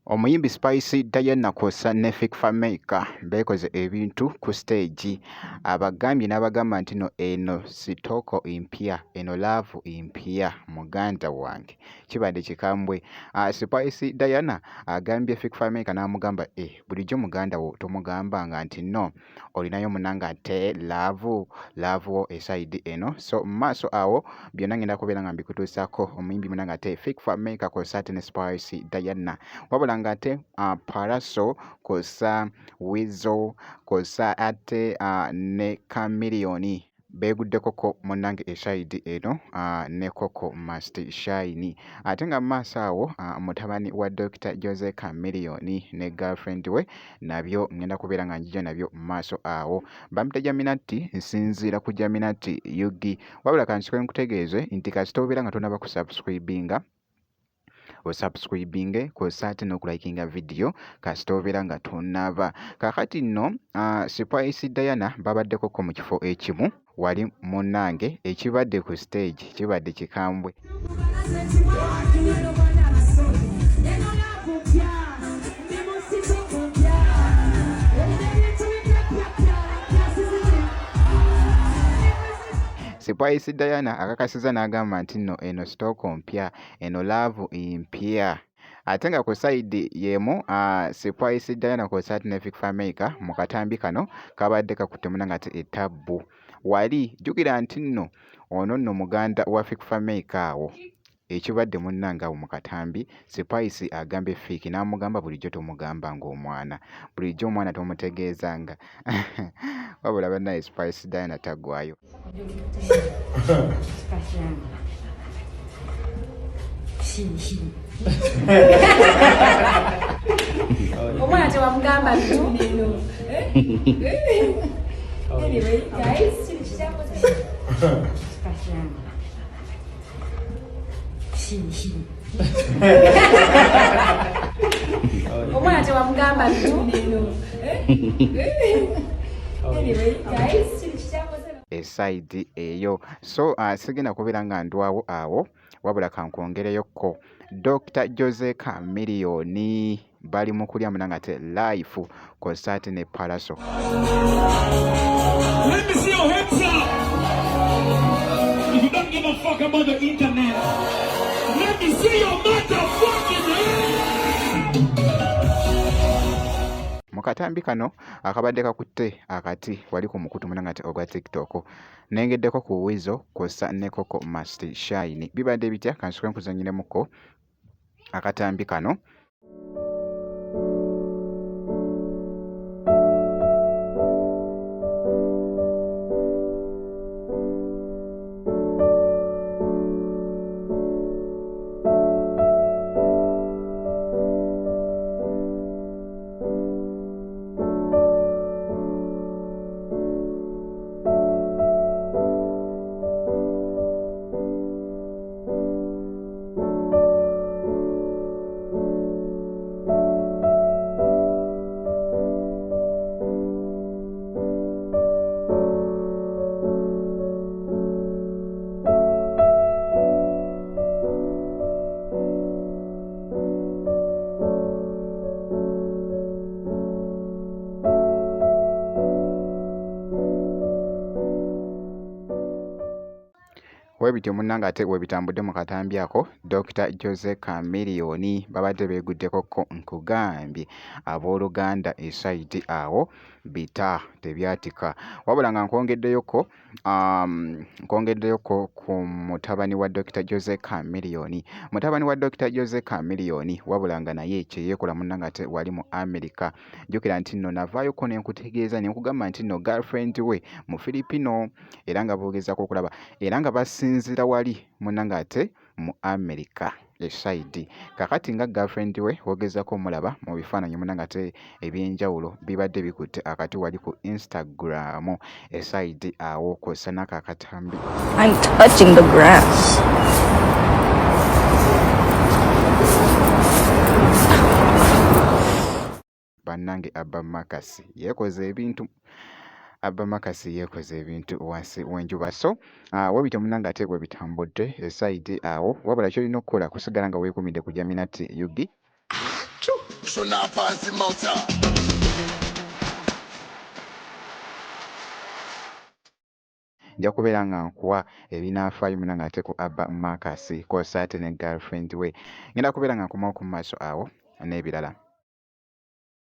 Omuyimbi Spice Diana kw'ossa ne Fikfa Maker beekoze ebintu ku stage. Abagambye n'abagamba nti eno sitooko mpya, eno laavu mpya muganda wange, kibadde kikambwe. Spice Diana agambye Fikfa Maker n'amugamba bulijjo muganda wo tomugambanga nti no olinayo munanga ate laavu wo eside eno. So mu maaso awo byonna ngenda kubeera nga mbikutuusako. Omuyimbi munanga ate Fikfa Maker kw'ossa ate ne Spice Diana, wabula nga ate Pallaso kw'ossa Weasel kw'ossa ate ne Chameleone beeguddekoko munnange eside eno ne Coco Must Shine. Ate nga mu maaso awo mutabani wa Dr. Jose Chameleone ne girlfriend we nabyo ngenda kubeera nga njija nabyo mu maaso awo. Bamuyita Jaminati, nsinziira ku Jaminati Yugi. Wabula kansikwe nkutegeeze nti kasita obeera nga tonaba kusubscribinga osubscribinge kw'ossa ate n'okulayikinga video kasita obeera nga tonaba. Kaakati nno Spice Diana babaddekoko mu kifo ekimu wali munnange ekibadde ku stage kibadde kikambwe. Spice Diana akakasiza n'agamba nti nno eno sitooko mpya, eno laavu mpya. Ate nga ku side yemu Spice Diana kw'ossa ate ne Fikfa Maker mu katambi kano kabadde kakutte munnange ate ettabbu. Wali jjukira nti nno ono nno muganda wa Fikfa Maker awo. Ekibadde munnange awo mu katambi, Spice agambye Fiki n'amugamba bulijjo tomugamba ng'omwana, bulijjo omwana tomutegeezanga. Wabula bannaye Spice Diana taggwayo. Omwana tewamugamba neno. Anyway, guys, omwana tewamugamba neno. Anyway, guys, eside eyo. So sigenda kubeera nga ndwawo awo, wabula kankwongereyokko Dr. Jose Chameleone bali mu kulya munanga ate life kw'ossa ate ne Pallaso. Let me see your hands up. If you don't give a fuck about the internet, let me see your motherfucking hands. Mu katambi kano akabadde kakutte akati wali ku mukutu munanga ate ogwa TikTok. Nengeddeko ku Weasel kw'ossa ne Coco Must Shine. Bibadde bitya kansikwe nkuzanyiremuko akatambi kano. Webityo munnanga ate webitambudde mu katambi ako Dr. Jose Chameleone babadde beeguddekoko nkugambye abooluganda eside awo bita tebyatika. Wabula nga nkwongeddeyoko ku mutabani wa Dr. Jose Chameleone. Mutabani wa Dr. Jose Chameleone wabula nga naye kyeyeekola munnanga ate wali mu America. Jjukira nti nno navaayoko ne nkutegeeza ne nkugamba nti nno girlfriend we mu Filipino era nga boogezaako okulaba era nga basinzira wali munnanga ate mu America eside. Kakati nga girlfriend we wogezaako omulaba mu bifaananyi munnanga ate ebyenjawulo bibadde bikutte akati wali ku Instagram eside awo kw'ossa n'ako akatambi. I'm touching the grass. Bannange Abba Makasi yeekoze ebintu. Abba Makasi yeekoze ebintu wansi w'enjuba. So webityo munnange ate bwe bitambudde eside awo, wabula ky'olina okukola kusigala nga weekumidde ku Jaminati Yugi. nja kubeera nga nkuwa ebinaafaayo muna ng'ate ku Abba Marcus kw'ossa ate ne girlfriend we ngenda kubeera nga nkomawo ku maaso awo n'ebirala.